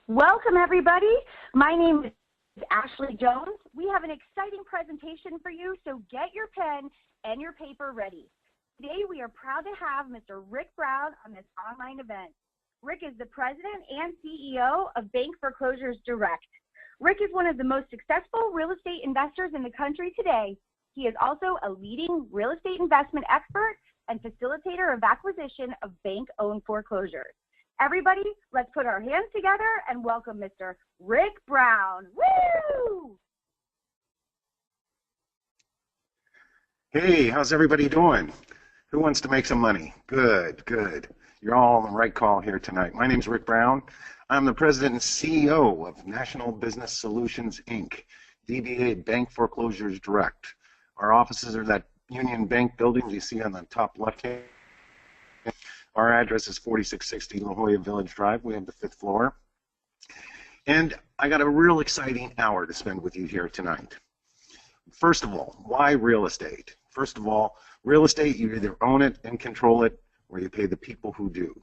Welcome, everybody. My name is Ashley Jones. We have an exciting presentation for you, so get your pen and your paper ready. Today, we are proud to have Mr. Rick Brown on this online event. Rick is the president and CEO of Bank Foreclosures Direct. Rick is one of the most successful real estate investors in the country today. He is also a leading real estate investment expert and facilitator of acquisition of bank-owned foreclosures. Everybody, let's put our hands together and welcome Mr. Rick Brown. Woo! Hey, how's everybody doing? Who wants to make some money? Good, good. You're all on the right call here tonight. My name's Rick Brown. I'm the president and CEO of National Business Solutions, Inc., DBA Bank Foreclosures Direct. Our offices are that Union Bank building you see on the top left hand. Our address is 4660 La Jolla Village Drive. We have the 5th floor. And I got a real exciting hour to spend with you here tonight. First of all, why real estate? First of all, real estate, you either own it and control it, or you pay the people who do.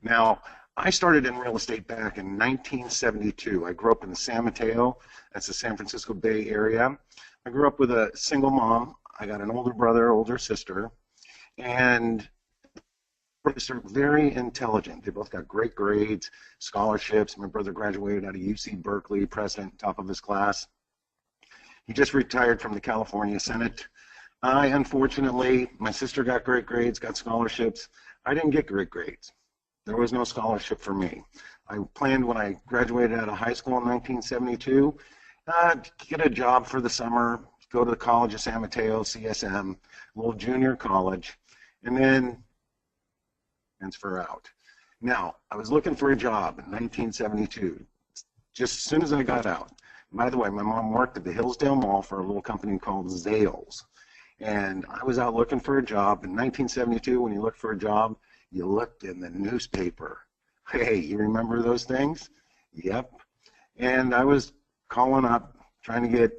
Now, I started in real estate back in 1972. I grew up in San Mateo. That's the San Francisco Bay Area. I grew up with a single mom. I got an older brother, older sister, and they're very intelligent. They both got great grades, scholarships. My brother graduated out of UC Berkeley, president, top of his class. He just retired from the California Senate. Unfortunately, my sister got great grades, got scholarships. I didn't get great grades. There was no scholarship for me. I planned when I graduated out of high school in 1972, get a job for the summer, go to the College of San Mateo, CSM, a little junior college, and then transfer out. Now, I was looking for a job in 1972, just as soon as I got out. By the way, my mom worked at the Hillsdale Mall for a little company called Zales. And I was out looking for a job. In 1972, when you looked for a job, you looked in the newspaper. Hey, you remember those things? Yep. And I was calling up, trying to get,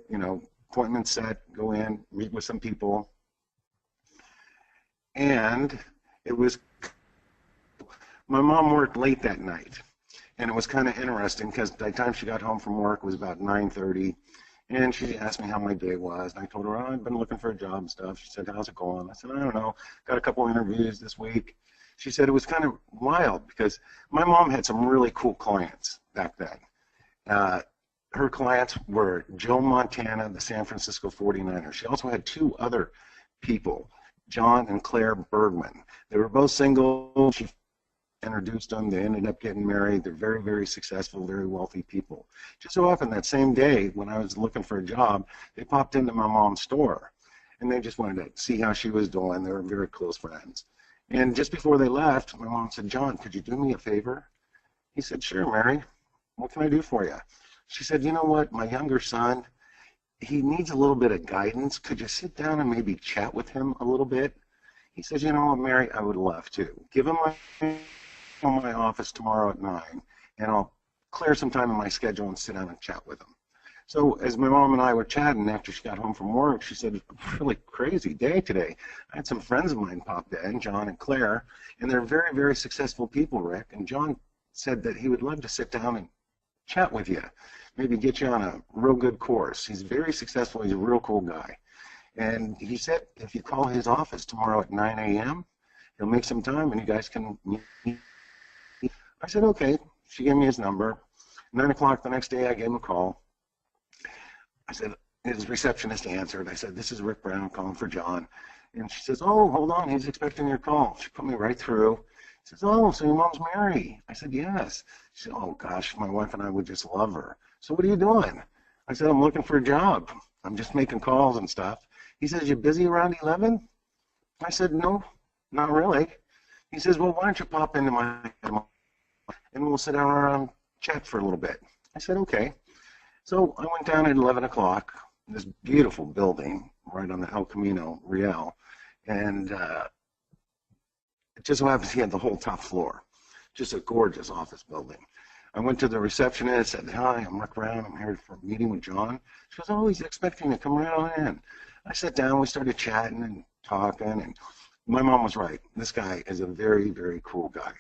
appointments set, go in, meet with some people. And it was, my mom worked late that night. And it was kind of interesting because by the time she got home from work, it was about 9:30. And she asked me how my day was. And I told her, oh, I've been looking for a job and stuff. She said, how's it going? I said, I don't know. Got a couple interviews this week. She said it was kind of wild because my mom had some really cool clients back then. Her clients were Joe Montana, the San Francisco 49ers. She also had two other people, John and Claire Bergman. They were both single. She introduced them. They ended up getting married. They're very, very successful, very wealthy people. Just so happened that same day when I was looking for a job, they popped into my mom's store. And they just wanted to see how she was doing. They were very close friends. And just before they left, my mom said, John, could you do me a favor? He said, sure, Mary. What can I do for you? She said, you know what, my younger son, he needs a little bit of guidance. Could you sit down and maybe chat with him a little bit? He says, you know what, Mary, I would love to. Give him my office tomorrow at 9, and I'll clear some time in my schedule and sit down and chat with him. So as my mom and I were chatting after she got home from work, she said, really crazy day today. I had some friends of mine pop in, John and Claire, and they're very, very successful people, Rick. And John said that he would love to sit down and chat with you, maybe get you on a real good course. He's very successful. He's a real cool guy. And he said if you call his office tomorrow at 9 a.m., he'll make some time and you guys can meet. I said, okay. She gave me his number. 9 o'clock the next day, I gave him a call. I said, his receptionist answered. I said, this is Rick Brown calling for John. And she says, oh, hold on, he's expecting your call. She put me right through. She says, oh, so your mom's Mary? I said, yes. She said, oh, gosh, my wife and I would just love her. So what are you doing? I said, I'm looking for a job. I'm just making calls and stuff. He says, you busy around 11? I said, no, not really. He says, well, why don't you pop into my and we'll sit down around and chat for a little bit. I said, okay. So I went down at 11 o'clock, this beautiful building right on the El Camino Real, and it just so happens he had the whole top floor, just a gorgeous office building. I went to the receptionist, said, hi, I'm Rick Brown, I'm here for a meeting with John. She goes, oh, he's expecting to come right on in. I sat down, we started chatting and talking, and my mom was right. This guy is a very, very cool guy.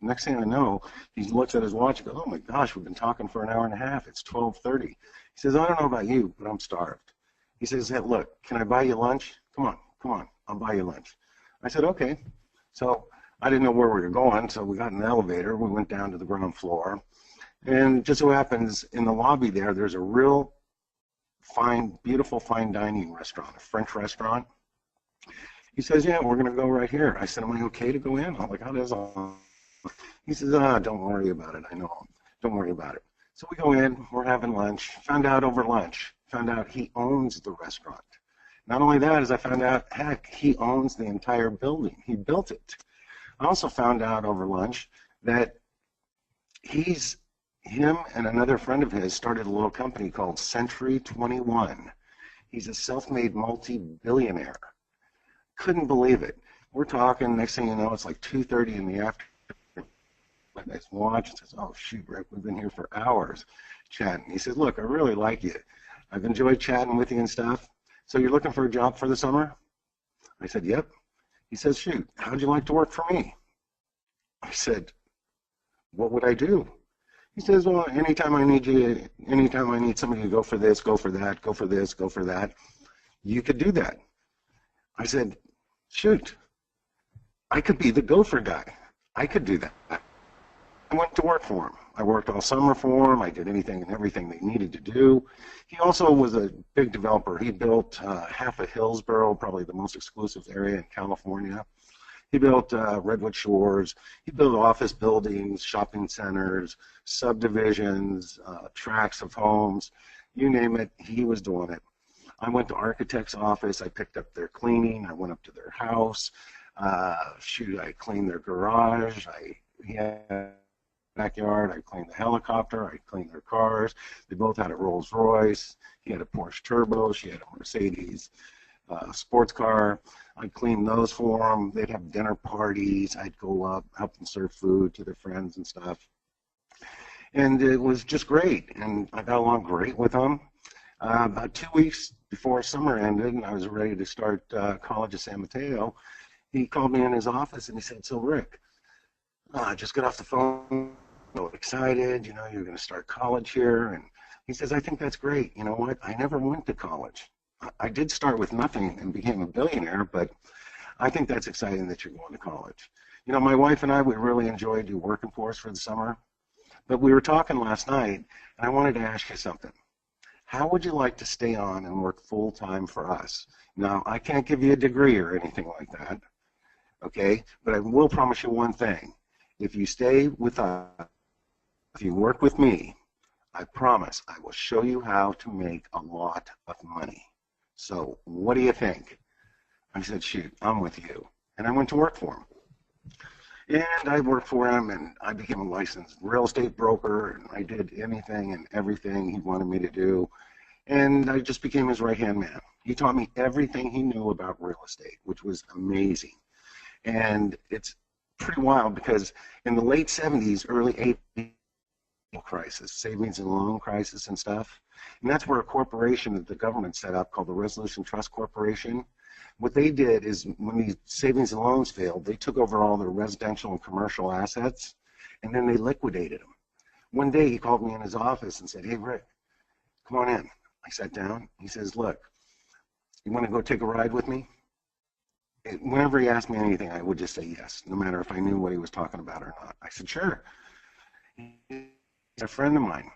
Next thing I know, he looks at his watch and goes, oh my gosh, we've been talking for an hour and a half. It's 12:30. He says, I don't know about you, but I'm starved. He says, hey, look, can I buy you lunch? Come on, I'll buy you lunch. I said, okay. So I didn't know where we were going, so we got in an elevator. We went down to the ground floor. And just so happens, in the lobby there's a real fine, beautiful fine dining restaurant, a French restaurant. He says, yeah, we're going to go right here. I said, am I okay to go in? I'm like, how does all? He says, don't worry about it. I know. Don't worry about it. So we go in. We're having lunch. Found out over lunch. Found out he owns the restaurant. Not only that, as I found out, heck, he owns the entire building. He built it. I also found out over lunch that him and another friend of his started a little company called Century 21. He's a self-made multi-billionaire. Couldn't believe it. We're talking, next thing you know, it's like 2:30 in the afternoon. I watch and says, oh, shoot, Rick, we've been here for hours chatting. He says, look, I really like you. I've enjoyed chatting with you and stuff. So you're looking for a job for the summer? I said, yep. He says, shoot, how'd you like to work for me? I said, what would I do? He says, well, anytime I need somebody to go for this, go for that, go for this, go for that, you could do that. I said, shoot, I could be the gopher guy. I could do that. I went to work for him. I worked all summer for him. I did anything and everything they needed to do. He also was a big developer. He built half of Hillsborough, probably the most exclusive area in California. He built Redwood Shores. He built office buildings, shopping centers, subdivisions, tracts of homes. You name it, he was doing it. I went to architect's office. I picked up their cleaning. I went up to their house. I cleaned their garage. He had a backyard. I cleaned the helicopter. I cleaned their cars. They both had a Rolls Royce. He had a Porsche Turbo. She had a Mercedes sports car. I'd clean those for them. They'd have dinner parties. I'd go up, help them serve food to their friends and stuff. And it was just great. And I got along great with them. About 2 weeks before summer ended and I was ready to start college at San Mateo, he called me in his office and he said, so Rick, I just got off the phone, so excited, you know, you're going to start college here. And he says, I think that's great. You know what? I never went to college. I did start with nothing and became a billionaire, but I think that's exciting that you're going to college. You know, my wife and I, we really enjoyed you working for us for the summer, but we were talking last night and I wanted to ask you something. How would you like to stay on and work full-time for us? Now, I can't give you a degree or anything like that, okay? But I will promise you one thing. If you stay with us, if you work with me, I promise I will show you how to make a lot of money. So what do you think? I said, shoot, I'm with you. And I went to work for him. And I worked for him, and I became a licensed real estate broker, and I did anything and everything he wanted me to do. And I just became his right-hand man. He taught me everything he knew about real estate, which was amazing. And it's pretty wild because in the late 70s, early 80s, crisis, savings and loan crisis and stuff, and that's where a corporation that the government set up called the Resolution Trust Corporation. What they did is when these savings and loans failed, they took over all their residential and commercial assets, and then they liquidated them. One day he called me in his office and said, hey, Rick, come on in. I sat down. He says, look, you want to go take a ride with me? Whenever he asked me anything, I would just say yes, no matter if I knew what he was talking about or not. I said, sure. He's a friend of mine.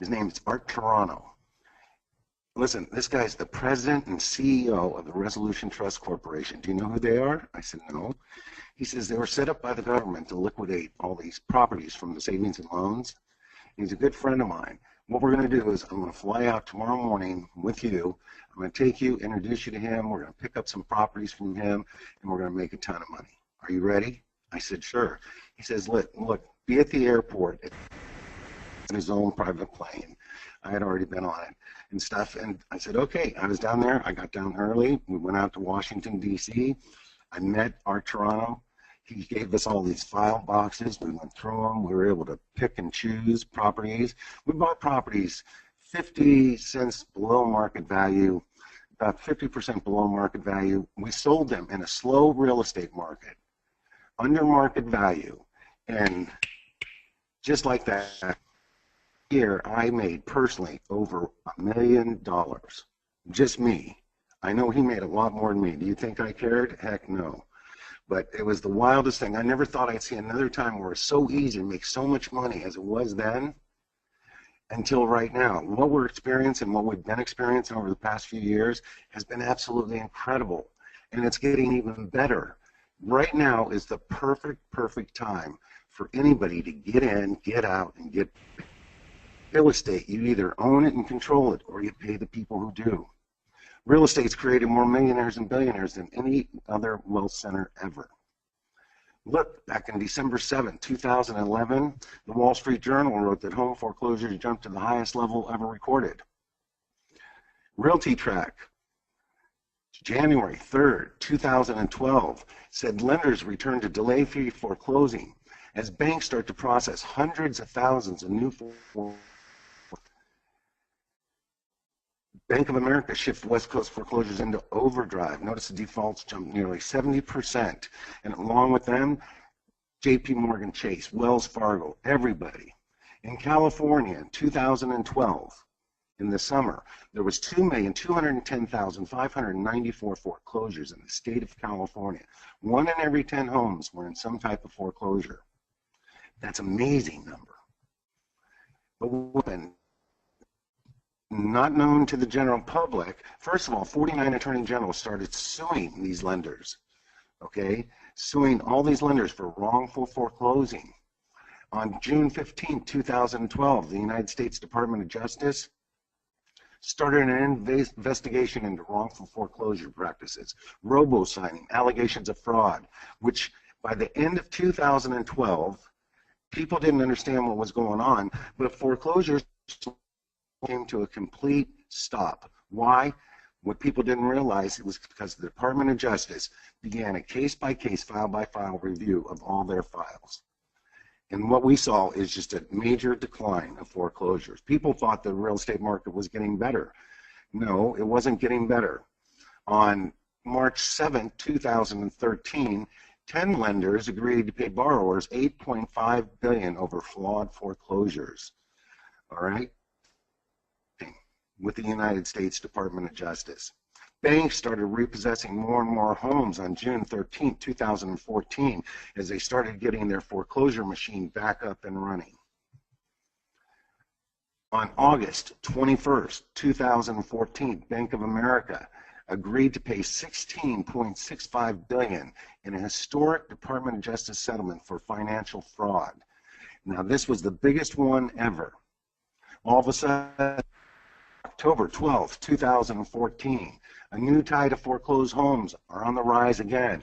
His name is Art Toronto. Listen, this guy's the president and CEO of the Resolution Trust Corporation. Do you know who they are? I said, no. He says they were set up by the government to liquidate all these properties from the savings and loans. He's a good friend of mine. What we're going to do is I'm going to fly out tomorrow morning with you. I'm going to take you, introduce you to him. We're going to pick up some properties from him, and we're going to make a ton of money. Are you ready? I said, sure. He says, look, be at the airport in his own private plane. I had already been on it and stuff. And I said, okay. I was down there. I got down early. We went out to Washington, D.C. I met Art Toronto. He gave us all these file boxes. We went through them. We were able to pick and choose properties. We bought properties 50 cents below market value, about 50% below market value. We sold them in a slow real estate market under market value. And just like that, year I made personally over $1 million. Just me. I know he made a lot more than me. Do you think I cared? Heck no. But it was the wildest thing. I never thought I'd see another time where it's so easy to make so much money as it was then until right now. What we're experiencing, what we've been experiencing over the past few years has been absolutely incredible. And it's getting even better. Right now is the perfect time for anybody to get in, get out, and get real estate. You either own it and control it, or you pay the people who do. Real estate's created more millionaires and billionaires than any other wealth center ever. Look, back on December 7, 2011, the Wall Street Journal wrote that home foreclosures jumped to the highest level ever recorded. RealtyTrack, January 3rd, 2012, said lenders returned to delay-free foreclosing as banks start to process hundreds of thousands of new foreclosures. Bank of America shifted West Coast foreclosures into overdrive. Notice the defaults jumped nearly 70%. And along with them, JP Morgan Chase, Wells Fargo, everybody. In California in 2012, in the summer, there was 2,210,594 foreclosures in the state of California. 1 in every 10 homes were in some type of foreclosure. That's an amazing number. But what happened? Not known to the general public, first of all, 49 attorney generals started suing these lenders, okay? Suing all these lenders for wrongful foreclosing. On June 15, 2012, the United States Department of Justice started an investigation into wrongful foreclosure practices, robo-signing, allegations of fraud, which by the end of 2012, people didn't understand what was going on, but foreclosures came to a complete stop. Why? What people didn't realize, it was because the Department of Justice began a case-by-case, file-by-file review of all their files. And what we saw is just a major decline of foreclosures. People thought the real estate market was getting better. No, it wasn't getting better. On March 7, 2013, 10 lenders agreed to pay borrowers $8.5 billion over flawed foreclosures. All right? With the United States Department of Justice. Banks started repossessing more and more homes on June 13, 2014, as they started getting their foreclosure machine back up and running. On August 21st, 2014, Bank of America agreed to pay $16.65 billion in a historic Department of Justice settlement for financial fraud. Now, this was the biggest one ever. All of a sudden, October 12, 2014, a new tide of foreclosed homes are on the rise again.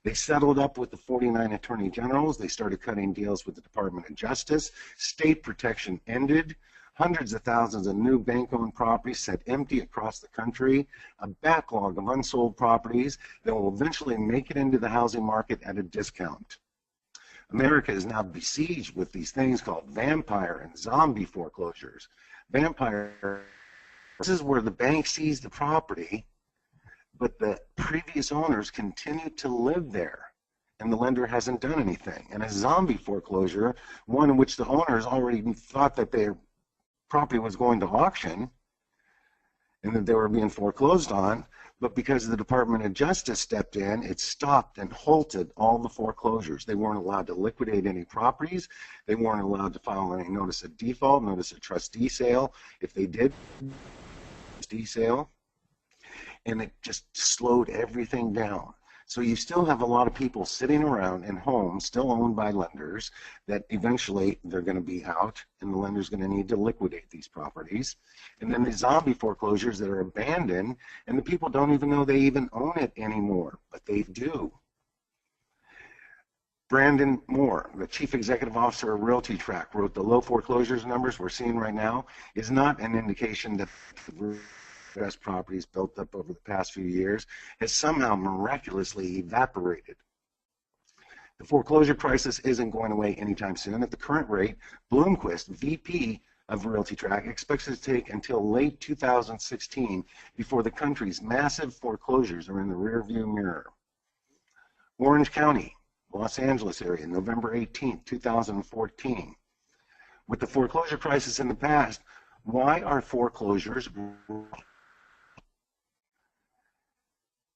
They settled up with the 49 attorney generals. They started cutting deals with the Department of Justice. State protection ended. Hundreds of thousands of new bank-owned properties sat empty across the country. A backlog of unsold properties that will eventually make it into the housing market at a discount. America is now besieged with these things called vampire and zombie foreclosures. Vampire, this is where the bank seized the property, but the previous owners continue to live there, and the lender hasn't done anything. And a zombie foreclosure, one in which the owners already thought that their property was going to auction and that they were being foreclosed on, but because the Department of Justice stepped in, it stopped and halted all the foreclosures. They weren't allowed to liquidate any properties. They weren't allowed to file any notice of default, notice of trustee sale. If they did, trustee sale, and it just slowed everything down. So you still have a lot of people sitting around in homes still owned by lenders that eventually they're going to be out and the lender's going to need to liquidate these properties. And then the zombie foreclosures that are abandoned and the people don't even know they even own it anymore, but they do. Brandon Moore, the Chief Executive Officer of RealtyTrack, wrote the low foreclosures numbers we're seeing right now is not an indication that best properties built up over the past few years has somehow miraculously evaporated. The foreclosure crisis isn't going away anytime soon. At the current rate, Bloomquist, VP of RealtyTrack, expects it to take until late 2016 before the country's massive foreclosures are in the rearview mirror. Orange County, Los Angeles area, November 18th, 2014. With the foreclosure crisis in the past, why are foreclosures?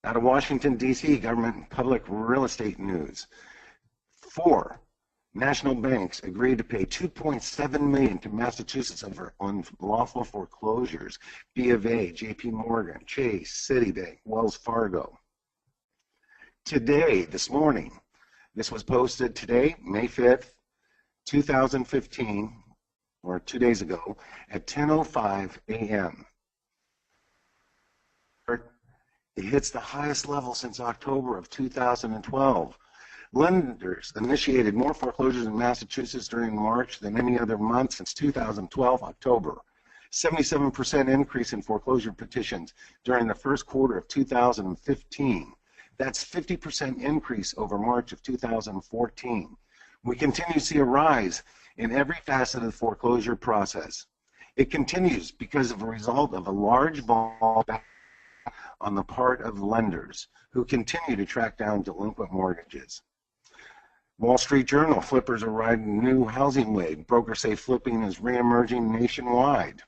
Out of Washington, D.C., government and public real estate news. 4 national banks agreed to pay $2.7 million to Massachusetts over unlawful foreclosures. B of A, J.P. Morgan, Chase, Citibank, Wells Fargo. Today, this morning, this was posted today, May 5th, 2015, or 2 days ago, at 10:05 a.m. It hits the highest level since October of 2012. Lenders initiated more foreclosures in Massachusetts during March than any other month since 2012 October. 77% increase in foreclosure petitions during the first quarter of 2015. That's 50% increase over March of 2014. We continue to see a rise in every facet of the foreclosure process. It continues because of a result of a large ball on the part of lenders who continue to track down delinquent mortgages. Wall Street Journal, flippers are riding new housing wave. Brokers say flipping is reemerging nationwide.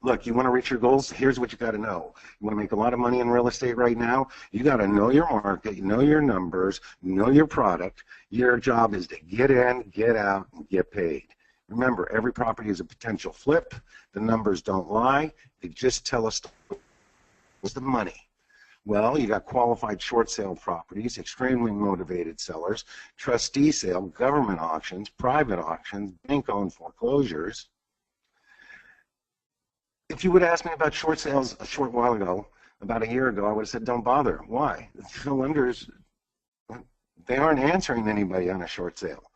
Look, you want to reach your goals? Here's what you got to know. You want to make a lot of money in real estate right now? You got to know your market, know your numbers, know your product. Your job is to get in, get out, and get paid. Remember, every property is a potential flip. The numbers don't lie. They just tell us what's the money. Well, you got qualified short sale properties, extremely motivated sellers, trustee sale, government auctions, private auctions, bank-owned foreclosures. If you would ask me about short sales a short while ago, about a year ago, I would have said, don't bother. Why? The lenders, they aren't answering anybody on a short sale.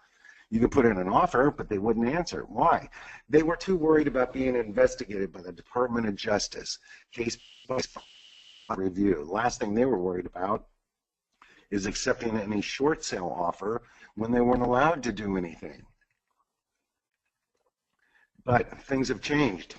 You could put in an offer, but they wouldn't answer. Why? They were too worried about being investigated by the Department of Justice, case by review. Last thing they were worried about is accepting any short sale offer when they weren't allowed to do anything. But things have changed.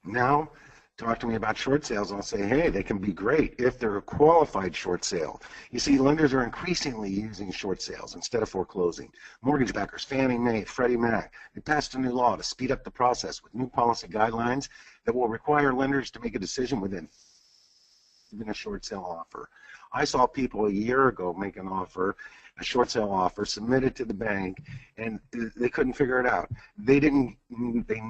Now, talk to me about short sales, I'll say, hey, they can be great if they're a qualified short sale. You see, lenders are increasingly using short sales instead of foreclosing. Mortgage backers, Fannie Mae, Freddie Mac, they passed a new law to speed up the process with new policy guidelines that will require lenders to make a decision within even a short sale offer. I saw people a year ago make an offer, a short sale offer, submit it to the bank, and they couldn't figure it out. They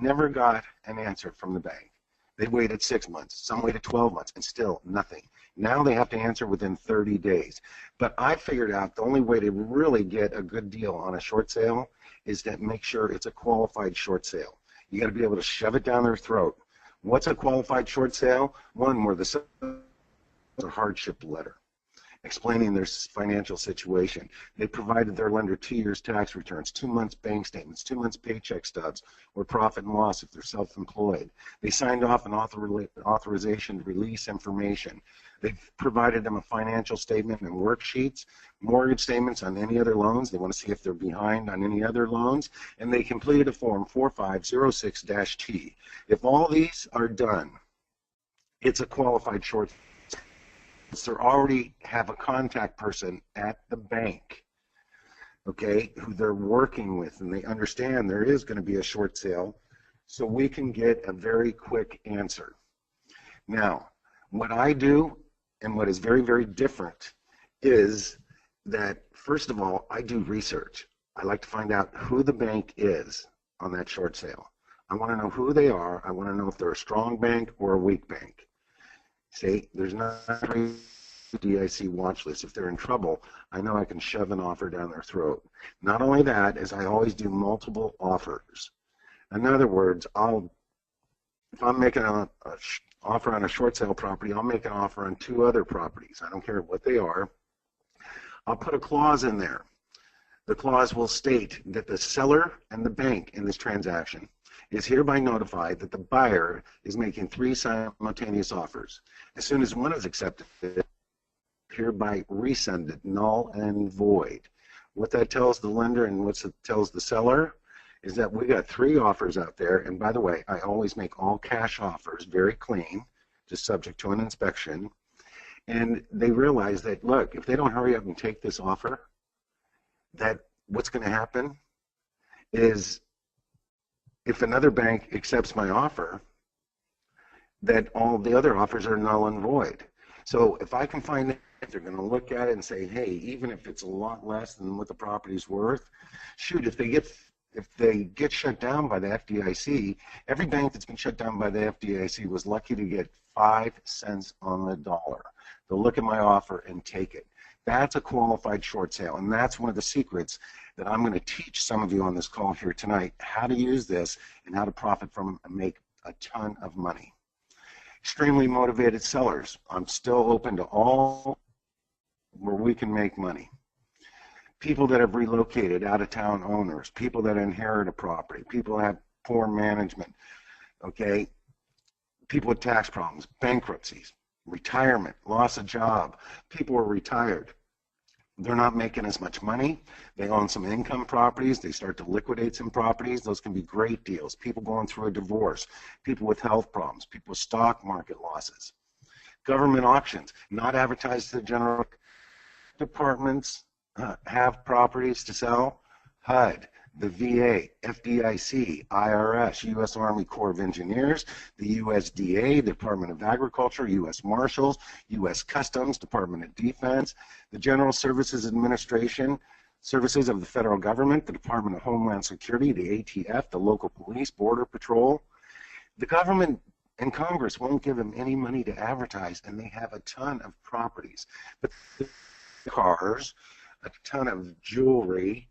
never got an answer from the bank. They waited 6 months, some waited 12 months, and still nothing. Now they have to answer within 30 days. But I figured out the only way to really get a good deal on a short sale is to make sure it's a qualified short sale. You got to be able to shove it down their throat. What's a qualified short sale? One where the a hardship letter explaining their financial situation. They provided their lender 2 years tax returns, 2 months bank statements, 2 months paycheck stubs, or profit and loss if they're self-employed. They signed off an authorization to release information. They've provided them a financial statement and worksheets, mortgage statements on any other loans. They want to see if they're behind on any other loans. And they completed a form 4506-T. If all these are done, it's a qualified short. They already have a contact person at the bank, okay, who they're working with, and they understand there is going to be a short sale, so we can get a very quick answer. Now, what I do and what is very, very different is that, first of all, I do research. I like to find out who the bank is on that short sale. I want to know who they are. I want to know if they're a strong bank or a weak bank. See, there's not a DIC watch list. If they're in trouble, I know I can shove an offer down their throat. Not only that, as I always do multiple offers. In other words, if I'm making an offer on a short sale property, I'll make an offer on 2 other properties. I don't care what they are. I'll put a clause in there. The clause will state that the seller and the bank in this transaction is hereby notified that the buyer is making 3 simultaneous offers. As soon as one is accepted, hereby rescinded, null and void. What that tells the lender and what it tells the seller is that we got 3 offers out there, and by the way, I always make all cash offers, very clean, just subject to an inspection, and they realize that, look, if they don't hurry up and take this offer, that what's going to happen is if another bank accepts my offer, that all the other offers are null and void. So if I can find that, they're going to look at it and say, hey, even if it's a lot less than what the property's worth, shoot, if they get shut down by the FDIC, every bank that's been shut down by the FDIC was lucky to get 5 cents on the dollar. They'll look at my offer and take it. That's a qualified short sale, and that's one of the secrets that I'm going to teach some of you on this call here tonight, how to use this and how to profit from and make a ton of money. Extremely motivated sellers. I'm still open to all where we can make money. People that have relocated, out-of-town owners, people that inherit a property, people that have poor management, okay, people with tax problems, bankruptcies, retirement, loss of job, people are retired. They're not making as much money. They own some income properties. They start to liquidate some properties. Those can be great deals. People going through a divorce, people with health problems, people with stock market losses. Government auctions, not advertised to the general departments, have properties to sell. HUD, the VA, FDIC, IRS, U.S. Army Corps of Engineers, the USDA, Department of Agriculture, U.S. Marshals, U.S. Customs, Department of Defense, the General Services Administration, services of the federal government, the Department of Homeland Security, the ATF, the local police, Border Patrol. The government and Congress won't give them any money to advertise, and they have a ton of properties. But cars, a ton of jewelry,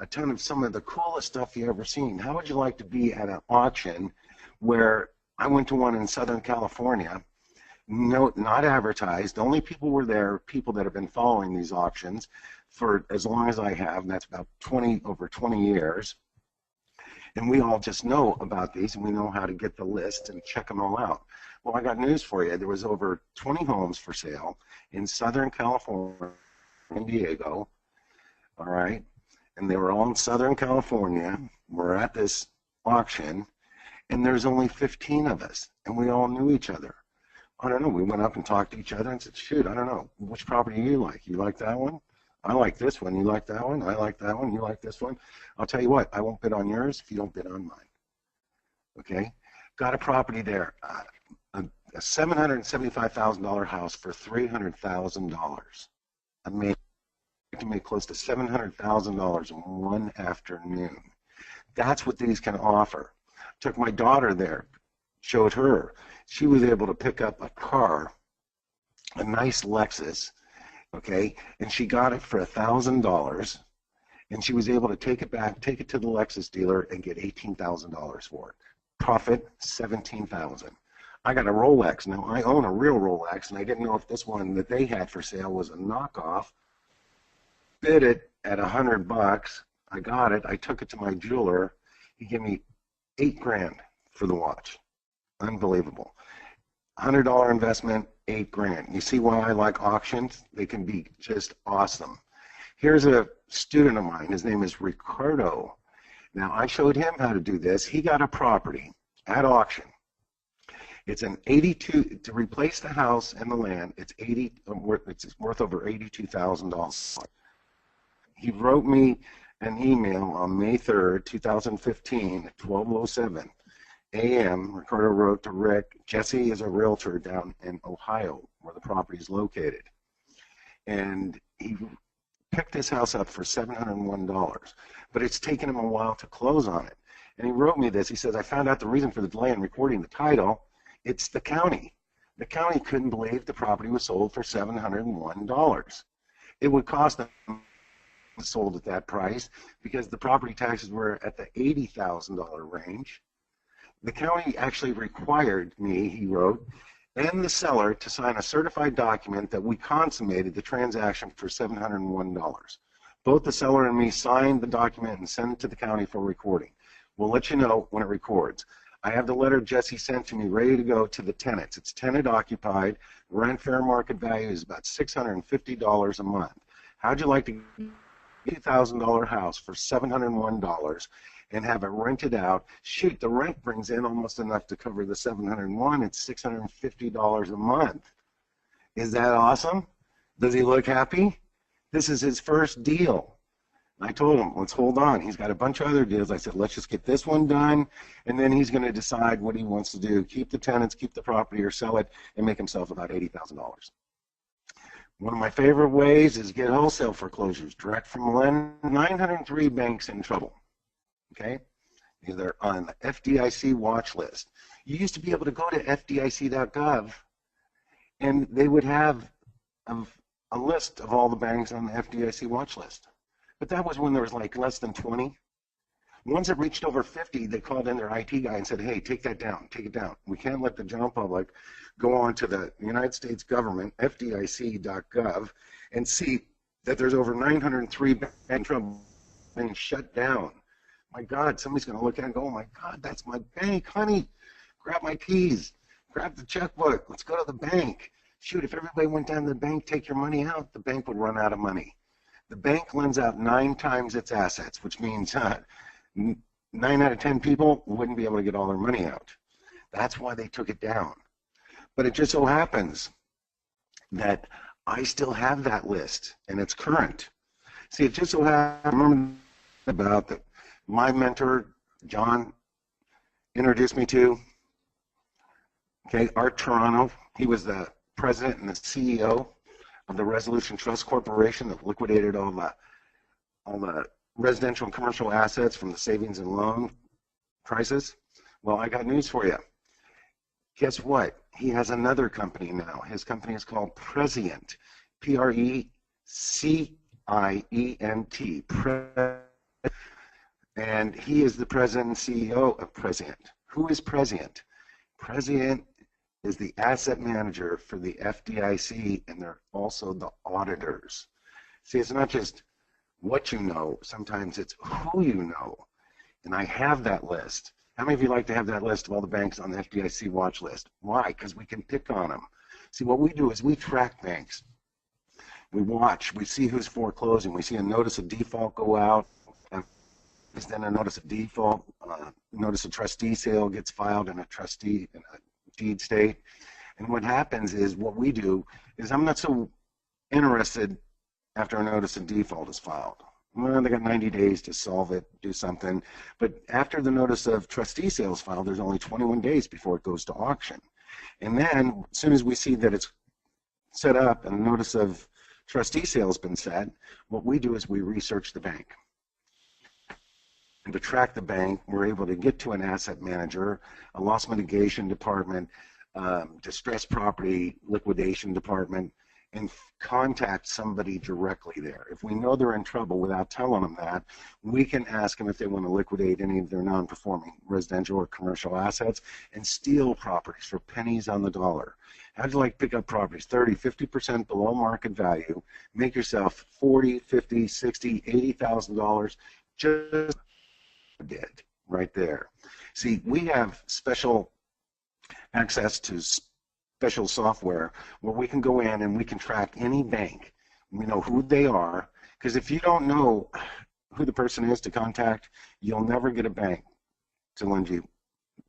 a ton of some of the coolest stuff you ever seen. How would you like to be at an auction where I went to one in Southern California, no, not advertised, the only people were there, people that have been following these auctions for as long as I have, and that's about over 20 years. And we all just know about these, and we know how to get the list and check them all out. Well, I got news for you. There was over 20 homes for sale in Southern California, San Diego, all right? And they were all in Southern California. We're at this auction, and there's only 15 of us, and we all knew each other. I don't know. We went up and talked to each other and said, shoot, I don't know. Which property do you like? You like that one? I like this one. You like that one? I like that one. You like this one? I'll tell you what, I won't bid on yours if you don't bid on mine. Okay? Got a property there, a $775,000 house for $300,000. I made to make close to $700,000 in one afternoon. That's what these can offer. Took my daughter there, showed her. She was able to pick up a car, a nice Lexus, okay, and she got it for $1,000, and she was able to take it back, take it to the Lexus dealer, and get $18,000 for it. Profit, $17,000. I got a Rolex. Now, I own a real Rolex, and I didn't know if this one that they had for sale was a knockoff. Bid it at $100. I got it. I took it to my jeweler. He gave me $8,000 for the watch. Unbelievable. $100 investment, $8,000. You see why I like auctions? They can be just awesome. Here's a student of mine. His name is Ricardo. Now, I showed him how to do this. He got a property at auction. It's an 82, to replace the house and the land, it's worth over $82,000. He wrote me an email on May 3rd, 2015 at 12:07 a.m. Ricardo wrote to Rick, Jesse is a realtor down in Ohio where the property is located. And he picked this house up for $701, but it's taken him a while to close on it. And he wrote me this. He says, I found out the reason for the delay in recording the title. It's the county. The county couldn't believe the property was sold for $701. It would cost them sold at that price because the property taxes were at the $80,000 range. The county actually required me, he wrote, and the seller to sign a certified document that we consummated the transaction for $701. Both the seller and me signed the document and sent it to the county for recording. We'll let you know when it records. I have the letter Jesse sent to me ready to go to the tenants. It's tenant occupied. Rent fair market value is about $650 a month. How'd you like to get a $2,000 house for $701 and have it rented out? Shoot, the rent brings in almost enough to cover the $701. It's $650 a month. Is that awesome? Does he look happy? This is his first deal. I told him, let's hold on. He's got a bunch of other deals. I said, let's just get this one done, and then he's going to decide what he wants to do: keep the tenants, keep the property, or sell it and make himself about $80,000. One of my favorite ways is get wholesale foreclosures direct from lend. 903 banks in trouble. Okay, they're on the FDIC watch list. You used to be able to go to FDIC.gov, and they would have a list of all the banks on the FDIC watch list. But that was when there was like less than 20. Once it reached over 50, they called in their IT guy and said, hey, take that down, take it down. We can't let the general public go on to the United States government, FDIC.gov, and see that there's over 903 banks in trouble being shut down. My God, somebody's going to look at it and go, oh my God, that's my bank, honey. Grab my keys, grab the checkbook, let's go to the bank. Shoot, if everybody went down to the bank, take your money out, the bank would run out of money. The bank lends out 9 times its assets, which means 9 out of 10 people wouldn't be able to get all their money out. That's why they took it down. But it just so happens that I still have that list, and it's current. See, it just so happens, I remember about that my mentor, John, introduced me to, okay, Art Toronto. He was the president and the CEO of the Resolution Trust Corporation that liquidated all the residential and commercial assets from the savings and loan crisis. Well, I got news for you. Guess what? He has another company now. His company is called Prescient, Prescient, and he is the president and CEO of Prescient. Who is Prescient? Prescient is the asset manager for the FDIC, and they're also the auditors. See, it's not just what you know, sometimes it's who you know. And I have that list. How many of you like to have that list of all the banks on the FDIC watch list? Why? Because we can pick on them. See, what we do is we track banks. We watch, we see who's foreclosing, we see a notice of default go out, and then a notice of default, notice of trustee sale gets filed in a deed state. And what happens is, what we do is, I'm not so interested after a notice of default is filed. Well, they got 90 days to solve it, do something. But after the notice of trustee sale is filed, there's only 21 days before it goes to auction. And then, as soon as we see that it's set up and a notice of trustee sale has been set, what we do is we research the bank. And to track the bank, we're able to get to an asset manager, a loss mitigation department, distressed property liquidation department, and contact somebody directly there. If we know they're in trouble without telling them that, we can ask them if they want to liquidate any of their non-performing residential or commercial assets and steal properties for pennies on the dollar. How'd you like to pick up properties 30, 50% below market value, make yourself $40, $50, $60, $80,000 just did right there. See, we have special access to special software where we can go in and we can track any bank. We know who they are, because if you don't know who the person is to contact, you'll never get a bank to lend you,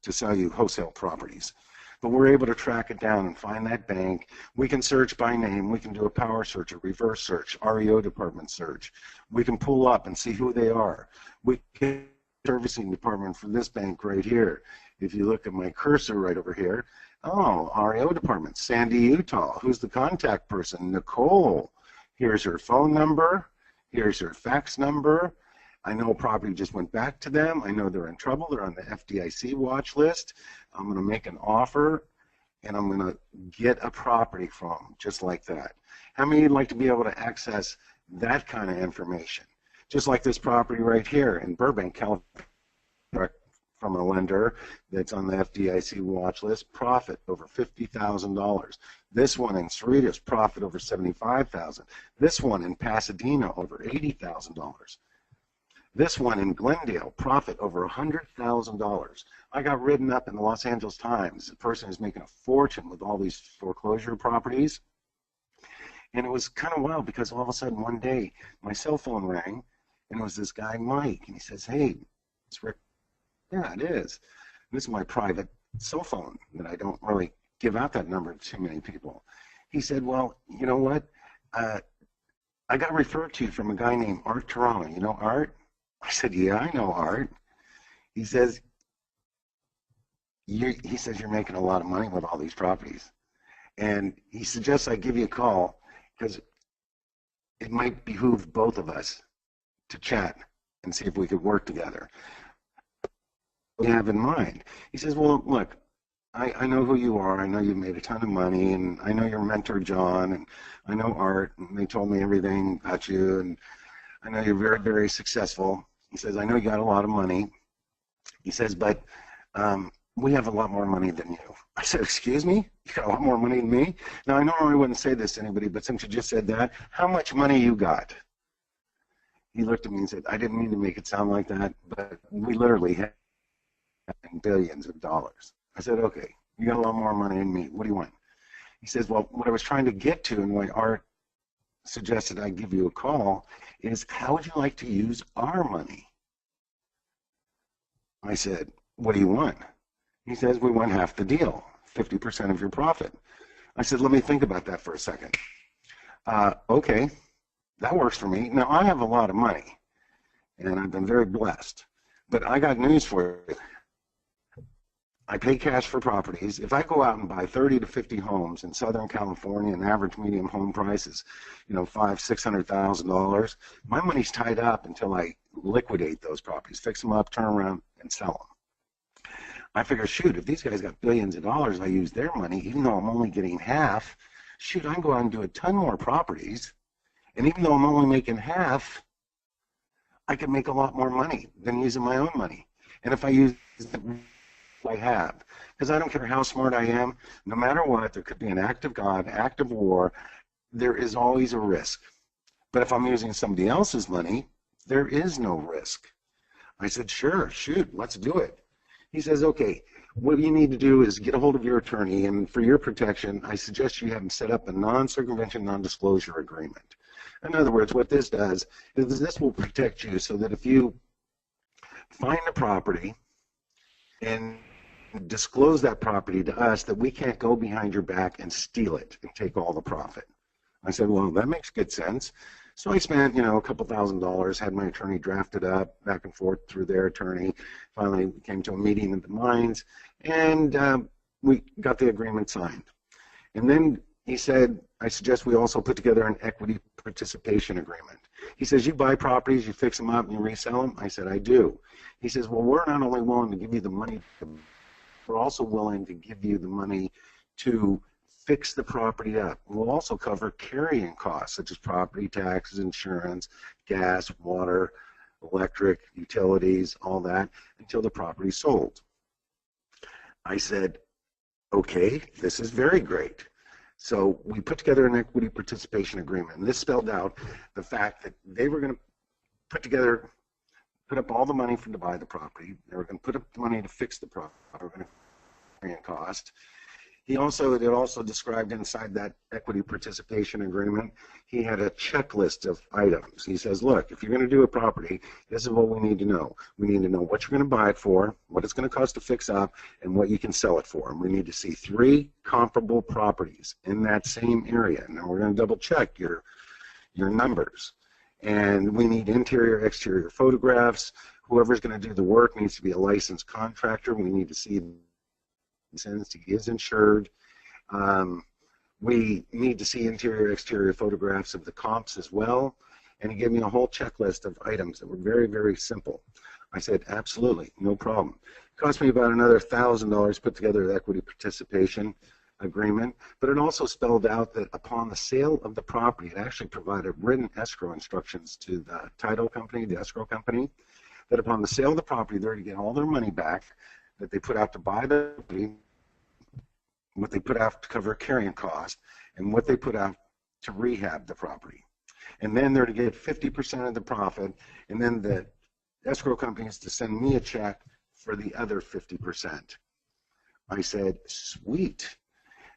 to sell you wholesale properties. But we're able to track it down and find that bank. We can search by name. We can do a power search, a reverse search, REO department search. We can pull up and see who they are. We can servicing department for this bank right here. If you look at my cursor right over here, oh, REO department, Sandy, Utah. Who's the contact person? Nicole. Here's her phone number. Here's her fax number. I know a property just went back to them. I know they're in trouble. They're on the FDIC watch list. I'm going to make an offer, and I'm going to get a property from them, just like that. How many would like to be able to access that kind of information? Just like this property right here in Burbank, California, from a lender that's on the FDIC watch list, profit over $50,000. This one in Cerritos, profit over $75,000. This one in Pasadena, over $80,000. This one in Glendale, profit over $100,000. I got written up in the Los Angeles Times. The person is making a fortune with all these foreclosure properties. And it was kind of wild because all of a sudden one day my cell phone rang, and it was this guy, Mike, and he says, hey, it's Rick. Yeah, it is. This is my private cell phone that I don't really give out that number to too many people. He said, well, you know what? I I got referred to you from a guy named Art Toronto. You know Art? I said, yeah, I know Art. He says, he says you're making a lot of money with all these properties. And he suggests I give you a call because it might behoove both of us to chat and see if we could work together. What do you have in mind? He says, well, look, I know who you are. I know you've made a ton of money, and I know your mentor, John, and I know Art, and they told me everything about you, and I know you're very, very successful. He says, I know you got a lot of money. He says, but we have a lot more money than you. I said, excuse me? You got a lot more money than me? Now, I normally wouldn't say this to anybody, but since you just said that, how much money you got? He looked at me and said, I didn't mean to make it sound like that, but we literally have billions of dollars. I said, okay, you got a lot more money than me. What do you want? He says, well, what I was trying to get to and why Art suggested I give you a call is how would you like to use our money? I said, what do you want? He says, we want half the deal, 50% of your profit. I said, let me think about that for a second. Okay, that works for me. Now, I have a lot of money, and I've been very blessed, but I got news for you. I pay cash for properties. If I go out and buy 30 to 50 homes in Southern California, and average medium home prices, $500,000-$600,000, my money's tied up until I liquidate those properties, fix them up, turn around, and sell them. I figure, shoot, if these guys got billions of dollars, I use their money, even though I'm only getting half, shoot, I can go out and do a ton more properties, and even though I'm only making half, I can make a lot more money than using my own money. And if I use I have, because I don't care how smart I am, no matter what, there could be an act of God, act of war, there is always a risk. But if I'm using somebody else's money, there is no risk. I said, sure, shoot, let's do it. He says, okay, what you need to do is get a hold of your attorney, and for your protection, I suggest you have him set up a non-circumvention, non-disclosure agreement. In other words, what this does is this will protect you so that if you find a property and disclose that property to us, that we can't go behind your back and steal it and take all the profit. I said, well, that makes good sense. So I spent, a couple $1,000s, had my attorney drafted up, back and forth through their attorney. Finally, came to a meeting at the mines, and we got the agreement signed. And then he said, I suggest we also put together an equity participation agreement. He says, you buy properties, you fix them up, and you resell them? I said, I do. He says, well, we're not only willing to give you the money, we're also willing to give you the money to fix the property up. We'll also cover carrying costs, such as property taxes, insurance, gas, water, electric, utilities, all that, until the property's sold. I said, okay, this is very great. So we put together an equity participation agreement, and this spelled out the fact that they were going to put up all the money to buy the property. They were going to put up the money to fix the property. They were going to carry cost. It also described inside that equity participation agreement, he had a checklist of items. He says, look, if you're going to do a property, this is what we need to know. We need to know what you're going to buy it for, what it's going to cost to fix up, and what you can sell it for. And we need to see 3 comparable properties in that same area. Now we're going to double check your numbers. And we need interior, exterior photographs. Whoever's going to do the work needs to be a licensed contractor. We need to see since he is insured. We need to see interior, exterior photographs of the comps as well. And he gave me a whole checklist of items that were very, very simple. I said, absolutely, no problem. It cost me about another $1,000 to put together the equity participation agreement, but it also spelled out that upon the sale of the property, it actually provided written escrow instructions to the title company, the escrow company, that upon the sale of the property, they're to get all their money back that they put out to buy the property, what they put out to cover carrying costs, and what they put out to rehab the property. And then they're to get 50% of the profit, and then the escrow company is to send me a check for the other 50%. I said, sweet.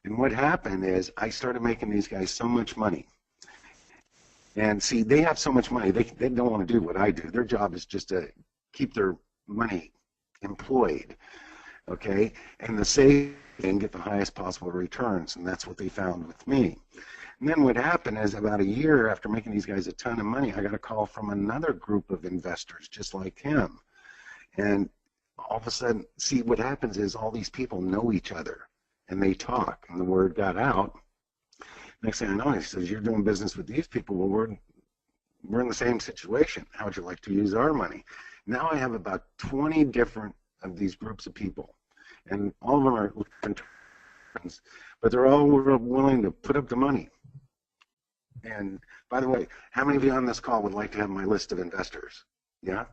And what happened is I started making these guys so much money. And see, they have so much money, they don't want to do what I do. Their job is just to keep their money employed, okay, and the save and get the highest possible returns, and that's what they found with me. And then what happened is about a year after making these guys a ton of money, I got a call from another group of investors just like him. And all of a sudden, see, what happens is all these people know each other and they talk, and the word got out. Next thing I know, he says, "You're doing business with these people. Well, we're in the same situation. How would you like to use our money?" Now I have about 20 different of these groups of people, and all of them are different, but they're all willing to put up the money. And by the way, how many of you on this call would like to have my list of investors? Yeah?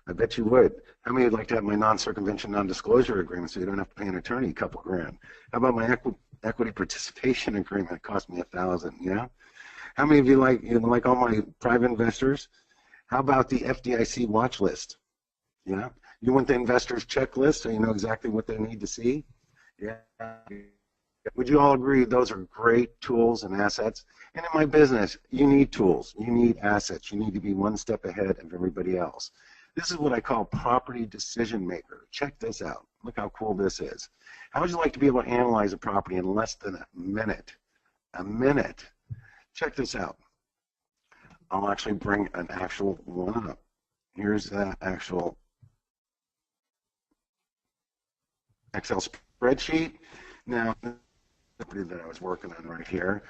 I bet you would. How many would like to have my non-circumvention, non-disclosure agreement so you don't have to pay an attorney a couple grand? How about my equity participation agreement? It cost me $1,000. Yeah. How many of you like all my private investors? How about the FDIC watch list? Yeah. You want the investors checklist so you know exactly what they need to see? Yeah. Would you all agree those are great tools and assets? And in my business, you need tools, you need assets, you need to be one step ahead of everybody else. This is what I call property decision maker. Check this out. Look how cool this is. How would you like to be able to analyze a property in less than a minute? A minute. Check this out. I'll actually bring an actual one up. Here's the actual Excel spreadsheet. Now, the property that I was working on right here.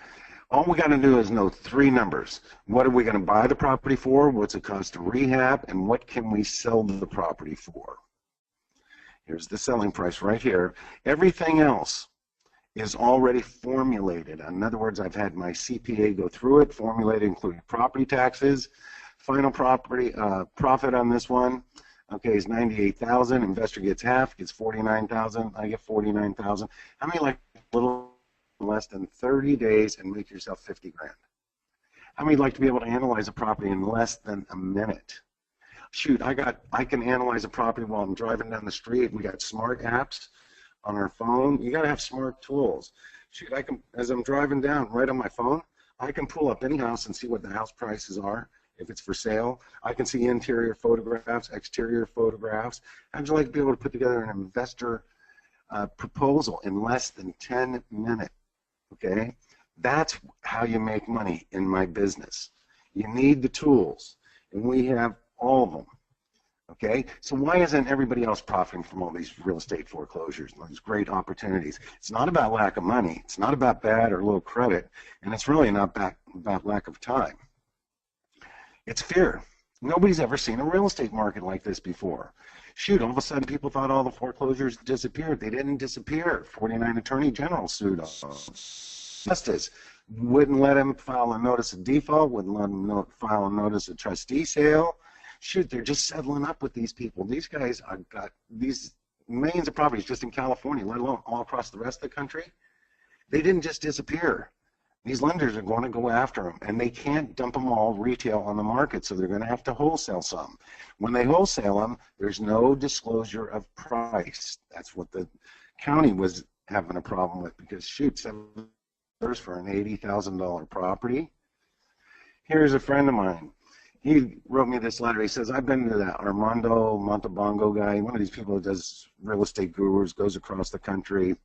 All we got to do is know three numbers. What are we going to buy the property for? What's it cost to rehab? And what can we sell the property for? Here's the selling price right here. Everything else is already formulated. In other words, I've had my CPA go through it, formulated, including property taxes. Final property profit on this one, okay, is $98,000. Investor gets half, gets $49,000. I get $49,000. How many like a little less than 30 days and make yourself 50 grand? How many like to be able to analyze a property in less than a minute? Shoot, I can analyze a property while I'm driving down the street. We got smart apps on our phone. You got to have smart tools. Shoot, I can, as I'm driving down right on my phone, I can pull up any house and see what the house prices are if it's for sale. I can see interior photographs, exterior photographs. How'd you like to be able to put together an investor proposal in less than 10 minutes? Okay, that's how you make money in my business. You need the tools, and we have all of them. Okay, so why isn't everybody else profiting from all these real estate foreclosures and these great opportunities? It's not about lack of money. It's not about bad or low credit, and it's really not about lack of time. It's fear. Nobody's ever seen a real estate market like this before. Shoot, all of a sudden people thought all the foreclosures disappeared. They didn't disappear. 49 attorney generals sued us. Justice wouldn't let him file a notice of default, wouldn't let him file a notice of trustee sale. Shoot, they're just settling up with these people. These guys have got these millions of properties just in California, let alone all across the rest of the country. They didn't just disappear. These lenders are going to go after them, and they can't dump them all retail on the market, so they're going to have to wholesale some. When they wholesale them, there's no disclosure of price. That's what the county was having a problem with, because shoot, $7 for an $80,000 property. Here's a friend of mine. He wrote me this letter. He says, I've been to that Armando Montalbano guy, one of these people who does real estate gurus, goes across the country.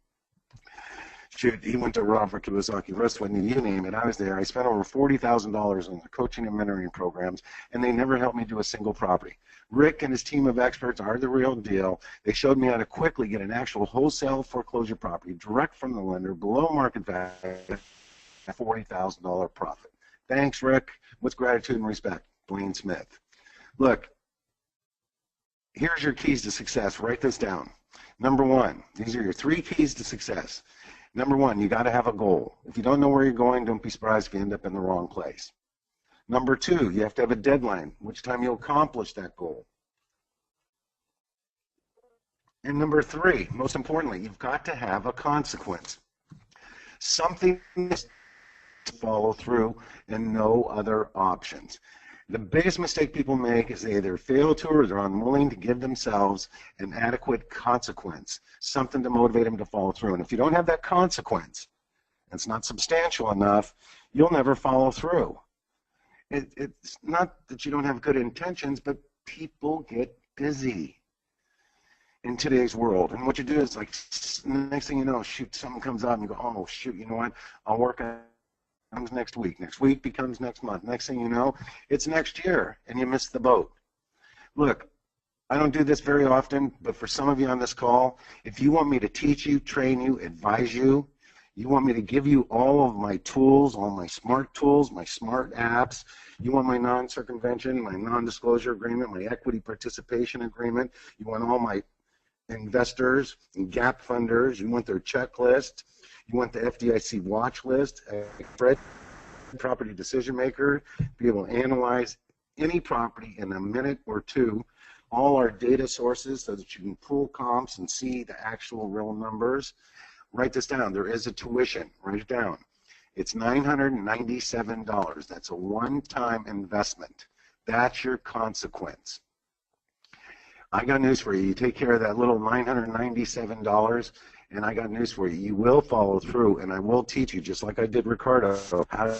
Shoot, he went to Robert Kiyosaki, Wrestling, you name it. I was there. I spent over $40,000 on the coaching and mentoring programs, and they never helped me do a single property. Rick and his team of experts are the real deal. They showed me how to quickly get an actual wholesale foreclosure property direct from the lender, below market value, at $40,000 profit. Thanks, Rick. With gratitude and respect, Blaine Smith. Look, here's your keys to success. Write this down. Number one, these are your 3 keys to success. Number one, you got to have a goal. If you don't know where you're going, don't be surprised if you end up in the wrong place. Number 2, you have to have a deadline, which time you'll accomplish that goal. And number 3, most importantly, you've got to have a consequence. Something to follow through and no other options. The biggest mistake people make is they either fail to or they're unwilling to give themselves an adequate consequence, something to motivate them to follow through. And if you don't have that consequence, and it's not substantial enough, you'll never follow through. It's not that you don't have good intentions, but people get busy in today's world. And what you do is, like, the next thing you know, shoot, something comes up and you go, oh, shoot, you know what, I'll work on becomes next week. Next week becomes next month. Next thing you know, it's next year, and you miss the boat. Look, I don't do this very often, but for some of you on this call, if you want me to teach you, train you, advise you, you want me to give you all of my tools, all my smart tools, my smart apps, you want my non-circumvention, my non-disclosure agreement, my equity participation agreement, you want all my investors and gap funders, you want their checklist, you want the FDIC watch list, Fred, property decision maker, be able to analyze any property in a minute or two, all our data sources so that you can pull comps and see the actual real numbers. Write this down. There is a tuition. Write it down. It's $997. That's a one-time investment. That's your consequence. I got news for you. You take care of that little $997, and I got news for you. You will follow through, and I will teach you, just like I did Ricardo, how to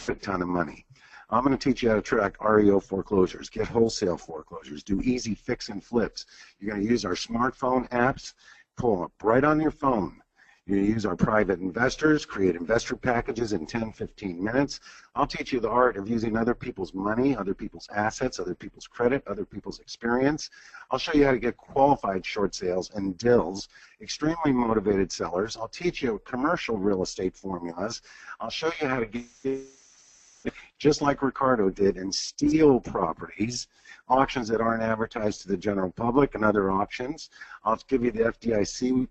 make a ton of money. I'm going to teach you how to track REO foreclosures, get wholesale foreclosures, do easy fix and flips. You're going to use our smartphone apps, pull them up right on your phone. You're going to use our private investors, create investor packages in 10, 15 minutes. I'll teach you the art of using other people's money, other people's assets, other people's credit, other people's experience. I'll show you how to get qualified short sales and deals, extremely motivated sellers. I'll teach you commercial real estate formulas. I'll show you how to get, just like Ricardo did, and steal properties, auctions that aren't advertised to the general public and other auctions. I'll give you the FDIC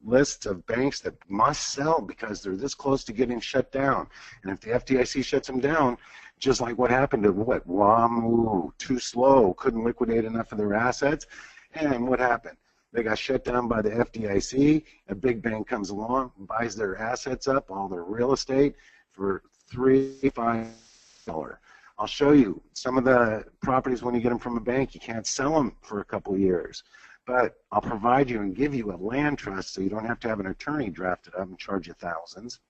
lists of banks that must sell because they're this close to getting shut down. And if the FDIC shuts them down, just like what happened to what? WAMU, too slow, couldn't liquidate enough of their assets. And what happened? They got shut down by the FDIC. A big bank comes along, buys their assets up, all their real estate, for $3-5. I'll show you some of the properties when you get them from a bank, you can't sell them for a couple of years. But I'll provide you and give you a land trust so you don't have to have an attorney drafted up and charge you thousands.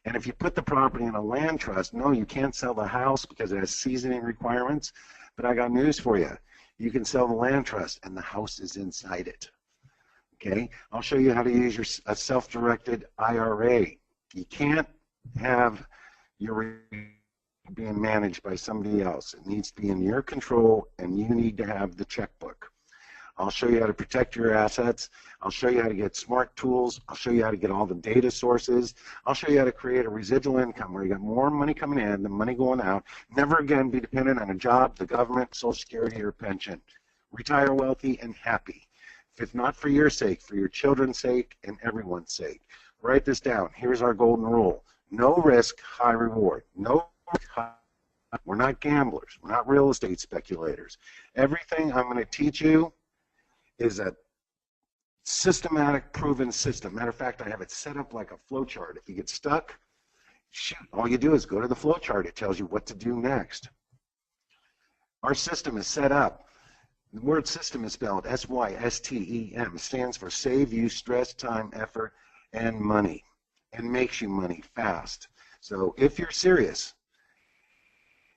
And if you put the property in a land trust, no, you can't sell the house because it has seasoning requirements. But I got news for you. You can sell the land trust and the house is inside it. Okay? I'll show you how to use a self-directed IRA. You can't have your being managed by somebody else. It needs to be in your control, and you need to have the checkbook. I'll show you how to protect your assets. I'll show you how to get smart tools. I'll show you how to get all the data sources. I'll show you how to create a residual income where you got more money coming in than money going out. Never again be dependent on a job, the government, Social Security, or pension. Retire wealthy and happy. If not for your sake, for your children's sake and everyone's sake. Write this down. Here's our golden rule. No risk, high reward. No risk, high. We're not gamblers. We're not real estate speculators. Everything I'm going to teach you is a systematic, proven system. Matter of fact, I have it set up like a flow chart. If you get stuck, shoot, all you do is go to the flow chart. It tells you what to do next. Our system is set up. The word system is spelled S-Y-S-T-E-M. It stands for save you stress, time, effort, and money, and makes you money fast. So if you're serious,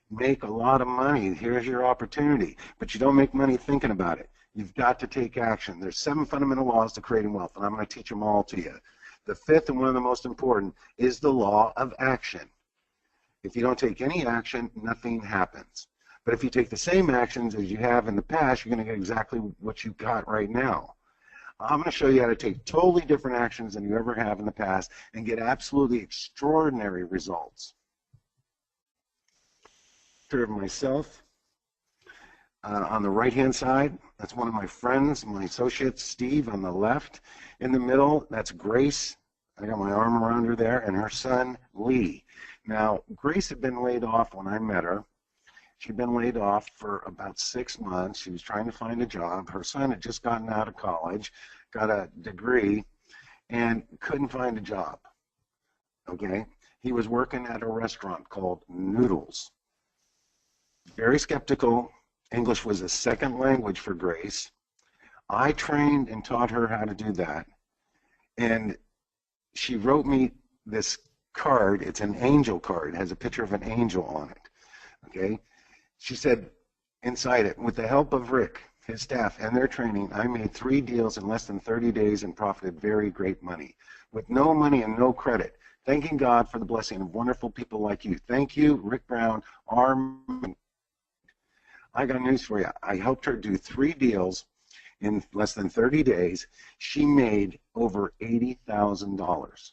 make a lot of money. Here's your opportunity. But you don't make money thinking about it. You've got to take action. There's 7 fundamental laws to creating wealth, and I'm going to teach them all to you. The 5th, and one of the most important, is the law of action. If you don't take any action, nothing happens. But if you take the same actions as you have in the past, you're going to get exactly what you got right now. I'm going to show you how to take totally different actions than you ever have in the past and get absolutely extraordinary results. Picture of myself. On the right-hand side, that's one of my friends, my associates, Steve, on the left. In the middle, that's Grace. I got my arm around her there, and her son, Lee. Now, Grace had been laid off when I met her. She'd been laid off for about 6 months. She was trying to find a job. Her son had just gotten out of college, got a degree, and couldn't find a job. Okay? He was working at a restaurant called Noodles. Very skeptical. English was a second language for Grace. I trained and taught her how to do that. And she wrote me this card. It's an angel card. It has a picture of an angel on it. Okay? She said inside it, with the help of Rick, his staff, and their training, I made 3 deals in less than 30 days and profited very great money. With no money and no credit, thanking God for the blessing of wonderful people like you. Thank you, Rick Brown. I got news for you. I helped her do 3 deals in less than 30 days. She made over $80,000.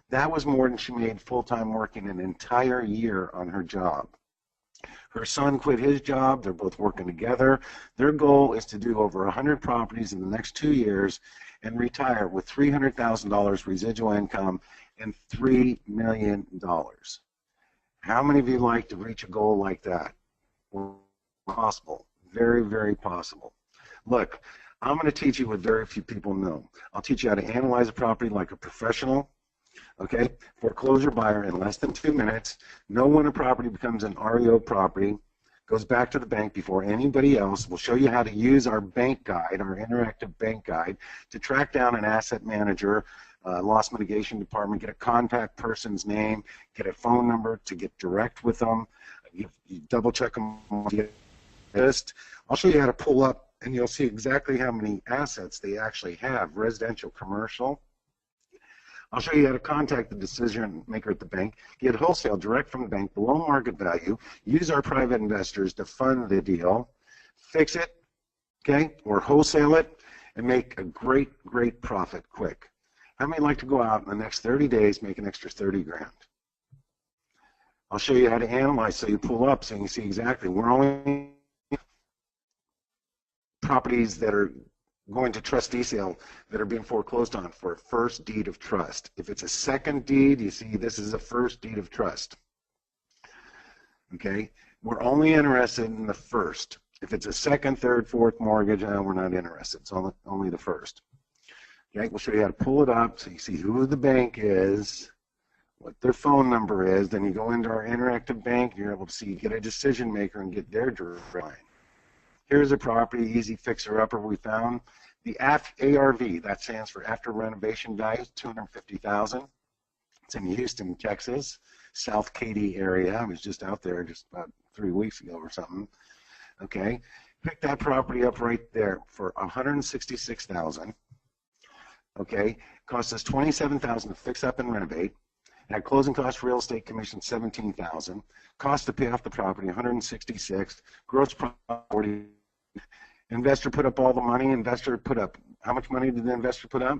That was more than she made full-time working an entire year on her job. Her son quit his job. They're both working together. Their goal is to do over 100 properties in the next 2 years and retire with $300,000 residual income and $3 million. How many of you like to reach a goal like that? Possible. Very, very possible. Look, I'm going to teach you what very few people know. I'll teach you how to analyze a property like a professional. Okay, foreclosure buyer in less than 2 minutes. Know when a property becomes an REO property, goes back to the bank before anybody else. We'll show you how to use our bank guide, our interactive bank guide, to track down an asset manager, loss mitigation department, get a contact person's name, get a phone number to get direct with them. You double check them on the list. I'll show you how to pull up, and you'll see exactly how many assets they actually have, residential, commercial. I'll show you how to contact the decision maker at the bank, get wholesale direct from the bank below market value, use our private investors to fund the deal, fix it, okay, or wholesale it, and make a great, great profit quick. How many like to go out in the next 30 days, make an extra 30 grand? I'll show you how to analyze so you pull up so you can see exactly. We're only properties that are going to trustee sale that are being foreclosed on for a first deed of trust. If it's a second deed, you see this is a first deed of trust. Okay? We're only interested in the first. If it's a second, third, fourth mortgage, we're not interested. It's only the first. Okay? We'll show you how to pull it up so you see who the bank is, what their phone number is. Then you go into our interactive bank, you're able to see, get a decision maker and get their direct line. Here's a property, easy fixer-upper we found. The ARV, that stands for after renovation value, $250,000. It's in Houston, Texas, South Katy area. I was just out there just about 3 weeks ago or something. Okay, pick that property up right there for $166,000. Okay, cost us $27,000 to fix up and renovate. Had closing cost, real estate commission, $17,000. Cost to pay off the property, $166,000. Gross profit, $40,000. Investor put up all the money. Investor put up, how much money did the investor put up?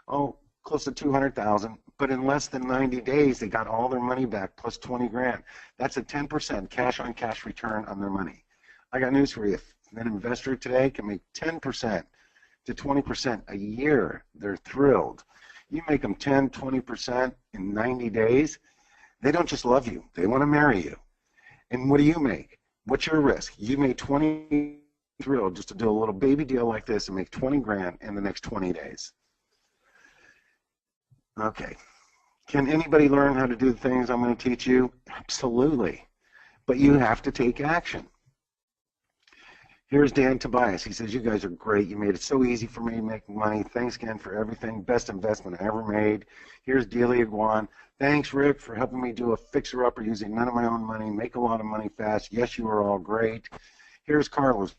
Oh, close to $200,000. But in less than 90 days, they got all their money back plus 20 grand. That's a 10% cash on cash return on their money. I got news for you. If an investor today can make 10% to 20% a year, they're thrilled. You make them 10, 20% in 90 days, they don't just love you. They want to marry you. And what do you make? What's your risk? You made 20, thrilled just to do a little baby deal like this and make 20 grand in the next 20 days. Okay. Can anybody learn how to do the things I'm going to teach you? Absolutely. But you have to take action. Here's Dan Tobias. He says, you guys are great. You made it so easy for me to make money. Thanks again for everything. Best investment I ever made. Here's Delia Guan. Thanks, Rick, for helping me do a fixer-upper using none of my own money. Make a lot of money fast. Yes, you are all great. Here's Carlos.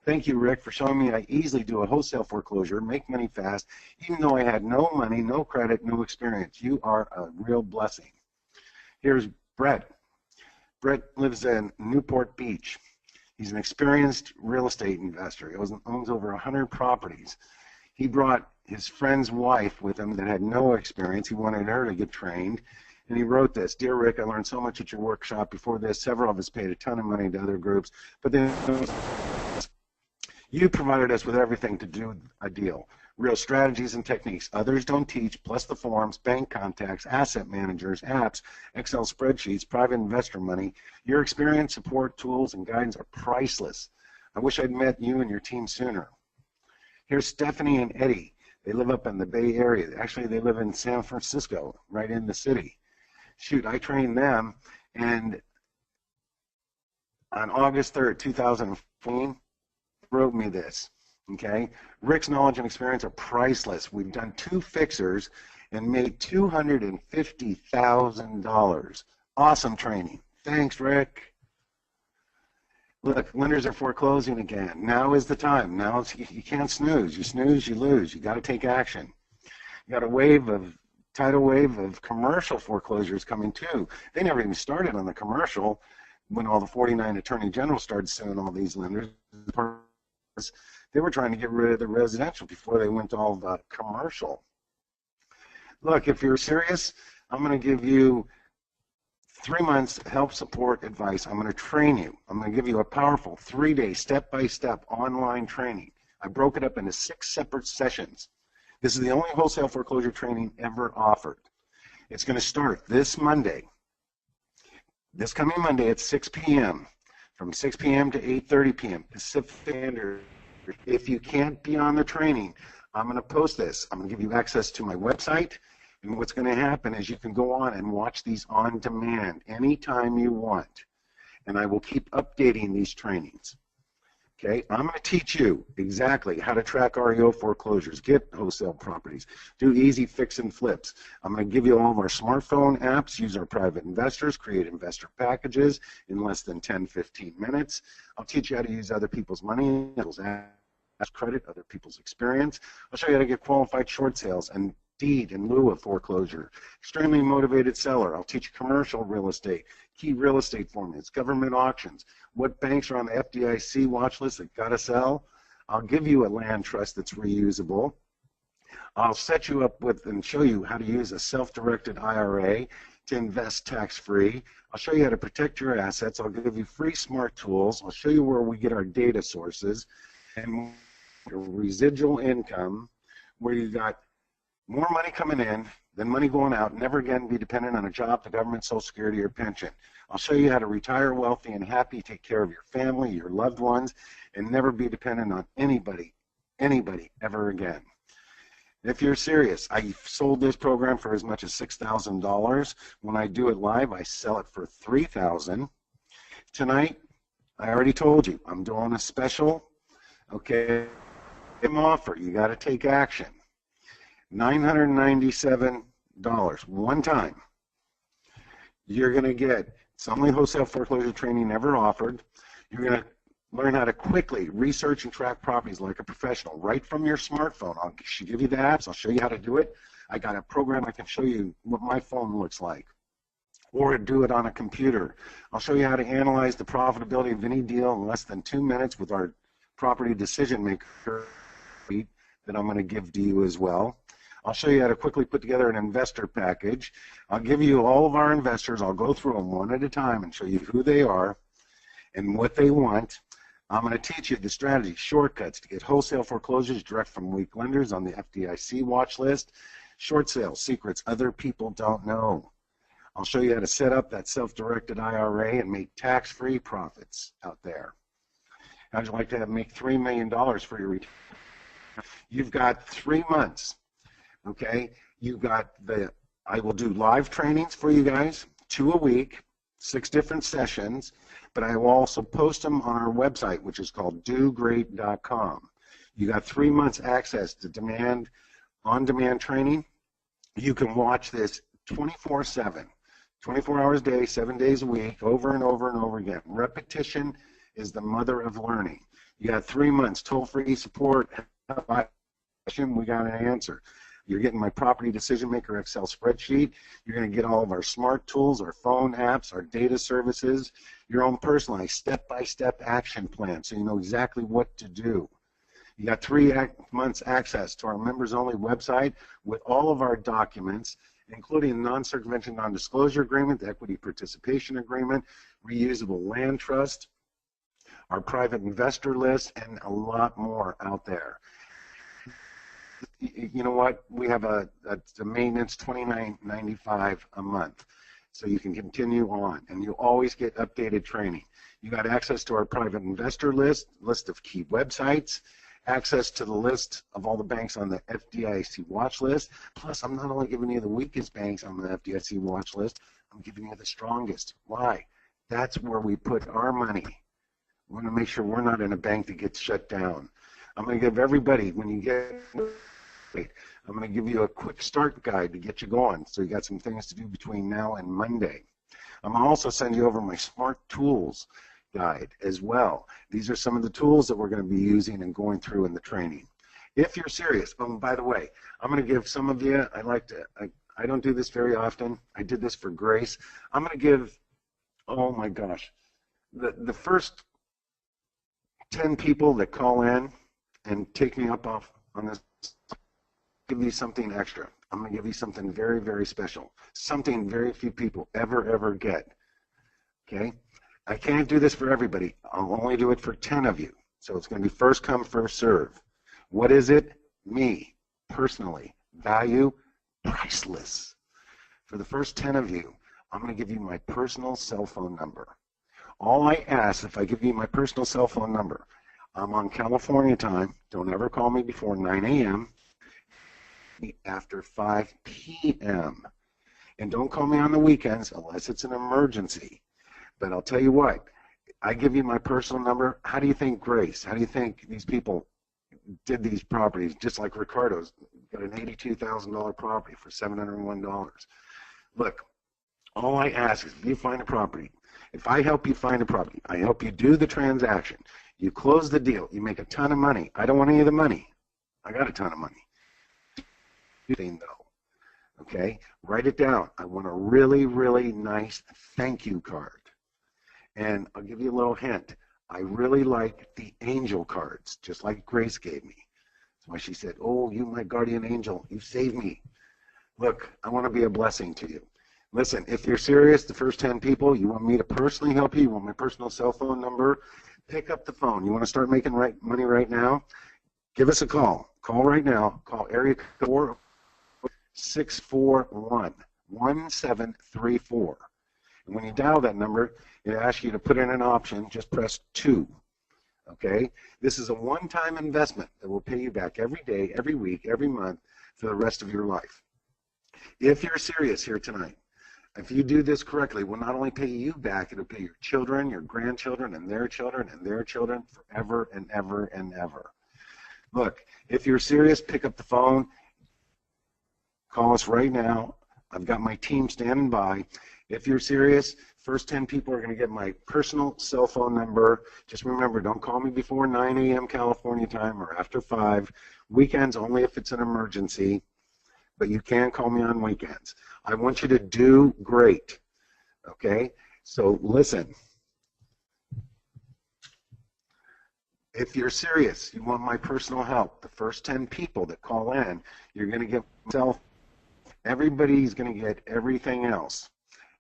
Thank you, Rick, for showing me I easily do a wholesale foreclosure, make money fast, even though I had no money, no credit, no experience. You are a real blessing. Here's Brett. Brett lives in Newport Beach. He's an experienced real estate investor. He owns over 100 properties. He brought his friend's wife with him that had no experience. He wanted her to get trained. And he wrote this: Dear Rick, I learned so much at your workshop. Before this, several of us paid a ton of money to other groups, but then you provided us with everything to do a deal. Real strategies and techniques others don't teach, plus the forms, bank contacts, asset managers, apps, Excel spreadsheets, private investor money. Your experience, support, tools, and guidance are priceless. I wish I'd met you and your team sooner. Here's Stephanie and Eddie. They live up in the Bay Area. Actually, they live in San Francisco, right in the city. Shoot, I trained them, and on August 3rd, 2014, wrote me this, okay? Rick's knowledge and experience are priceless. We've done 2 fixers and made $250,000. Awesome training. Thanks, Rick. Look, lenders are foreclosing again. Now is the time. You can't snooze. You snooze, you lose. You got to take action. You got a wave of tidal wave of commercial foreclosures coming too. They never even started on the commercial when all the 49 attorney generals started suing all these lenders. They were trying to get rid of the residential before they went to all the commercial. Look, if you're serious, I'm going to give you 3 months help, support, advice. I'm going to train you. I'm going to give you a powerful 3-day step-by-step online training. I broke it up into 6 separate sessions. This is the only wholesale foreclosure training ever offered. It's going to start this Monday, this coming Monday at 6 p.m., from 6 p.m. to 8:30 p.m. Pacific Standard. If you can't be on the training, I'm going to post this. I'm going to give you access to my website, and what's going to happen is you can go on and watch these on demand anytime you want, and I will keep updating these trainings. Okay, I'm going to teach you exactly how to track REO foreclosures, get wholesale properties, do easy fix and flips. I'm going to give you all of our smartphone apps, use our private investors, create investor packages in less than 10-15 minutes. I'll teach you how to use other people's money, as credit, other people's experience. I'll show you how to get qualified short sales and deed in lieu of foreclosure. Extremely motivated seller. I'll teach you commercial real estate, key real estate formulas, government auctions, what banks are on the FDIC watch list that got to sell. I'll give you a land trust that's reusable. I'll set you up with and show you how to use a self-directed IRA to invest tax-free. I'll show you how to protect your assets. I'll give you free smart tools. I'll show you where we get our data sources and residual income, where you got more money coming in than money going out. Never again be dependent on a job, the government, Social Security, or pension. I'll show you how to retire wealthy and happy, take care of your family, your loved ones, and never be dependent on anybody ever again. If you're serious, I sold this program for as much as $6,000. When I do it live, I sell it for $3,000. Tonight, I already told you, I'm doing a special, okay, offer. You got to take action. $997 one time. You're going to get, it's only wholesale foreclosure training ever offered. You're going to learn how to quickly research and track properties like a professional right from your smartphone. I'll give you the apps. I'll show you how to do it. I got a program I can show you what my phone looks like, or do it on a computer. I'll show you how to analyze the profitability of any deal in less than 2 minutes with our property decision maker that I'm going to give to you as well. I'll show you how to quickly put together an investor package. I'll give you all of our investors. I'll go through them one at a time and show you who they are and what they want. I'm going to teach you the strategy, shortcuts to get wholesale foreclosures direct from weak lenders on the FDIC watch list, short sales secrets other people don't know. I'll show you how to set up that self-directed IRA and make tax-free profits out there. How'd you like to make $3 million for your retirement? You've got 3 months. Okay, I will do live trainings for you guys, 2 a week, 6 different sessions, but I will also post them on our website, which is called dogreat.com. You got 3 months access to on-demand training. You can watch this 24/7, 24 hours a day, 7 days a week, over and over and over again. Repetition is the mother of learning. You got 3 months, toll-free support. We got an answer. You're getting my property decision maker Excel spreadsheet. You're going to get all of our smart tools, our phone apps, our data services, your own personalized step-by-step action plan so you know exactly what to do. You got 3 months access to our members-only website with all of our documents, including the non-circumvention non-disclosure agreement, the equity participation agreement, reusable land trust, our private investor list, and a lot more out there. You know what? We have a maintenance $29.95 a month, so you can continue on, and you always get updated training. You got access to our private investor list of key websites, access to the list of all the banks on the FDIC watch list. Plus, I'm not only giving you the weakest banks on the FDIC watch list, I'm giving you the strongest. Why? That's where we put our money. We want to make sure we're not in a bank that gets shut down. I'm going to give everybody, when you get, I'm going to give you a quick start guide to get you going, so you got some things to do between now and Monday. I'm going to also send you over my smart tools guide as well. These are some of the tools that we're going to be using and going through in the training. If you're serious, by the way, I'm going to give some of you, I don't do this very often. I did this for Grace. I'm going to give, oh my gosh, the first 10 people that call in and take me up off on this, give you something extra. I'm going to give you something very, very special, something very few people ever get. Okay? I can't do this for everybody. I'll only do it for 10 of you. So it's going to be first come, first serve. What is it? Me, personally. Value, priceless. For the first 10 of you, I'm going to give you my personal cell phone number. All I ask, if I give you my personal cell phone number, I'm on California time. Don't ever call me before 9 a.m. after 5 p.m. And don't call me on the weekends unless it's an emergency. But I'll tell you what, I give you my personal number. How do you think Grace, how do you think these people did these properties, just like Ricardo's got an $82,000 property for $701? Look, all I ask is if you find a property, if I help you find a property, I help you do the transaction, you close the deal, you make a ton of money. I don't want any of the money. I got a ton of money. Though, okay, write it down. I want a really, really nice thank you card. And I'll give you a little hint. I really like the angel cards, just like Grace gave me. That's why she said, oh, you my guardian angel, you saved me. Look, I want to be a blessing to you. Listen, if you're serious, the first 10 people, you want me to personally help you, you want my personal cell phone number, pick up the phone. You want to start making money right now? Give us a call. Call right now. Call area code 641-1734. And when you dial that number, it asks you to put in an option. Just press 2. Okay? This is a one-time investment that will pay you back every day, every week, every month for the rest of your life. If you're serious here tonight, if you do this correctly, it will not only pay you back, it will pay your children, your grandchildren, and their children forever and ever and ever. Look, if you're serious, pick up the phone. Call us right now. I've got my team standing by. If you're serious, first 10 people are going to get my personal cell phone number. Just remember, don't call me before 9 a.m. California time or after 5. Weekends only if it's an emergency, but you can call me on weekends. I want you to do great, okay? So listen. If you're serious, you want my personal help, the first 10 people that call in, you're going to get myself. Everybody's going to get everything else.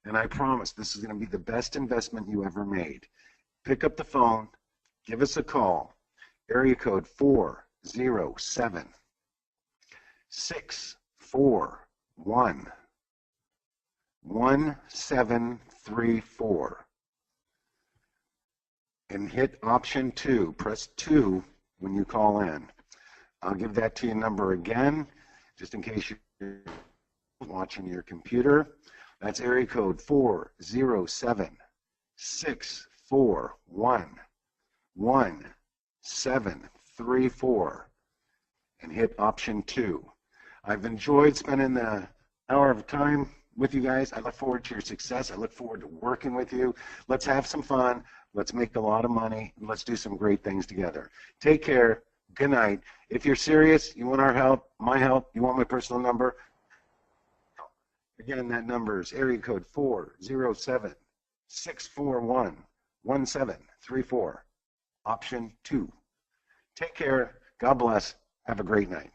And I promise this is going to be the best investment you ever made. Pick up the phone. Give us a call. Area code 407-641-1734. And hit option 2. Press 2 when you call in. I'll give that to you number again, just in case you're watching your computer. That's area code 407-641-1734. And hit option 2. I've enjoyed spending the hour of time with you guys. I look forward to your success. I look forward to working with you. Let's have some fun. Let's make a lot of money. And let's do some great things together. Take care. Good night. If you're serious, you want our help, my help, you want my personal number, again, that number is area code 407-641-1734, option 2. Take care. God bless. Have a great night.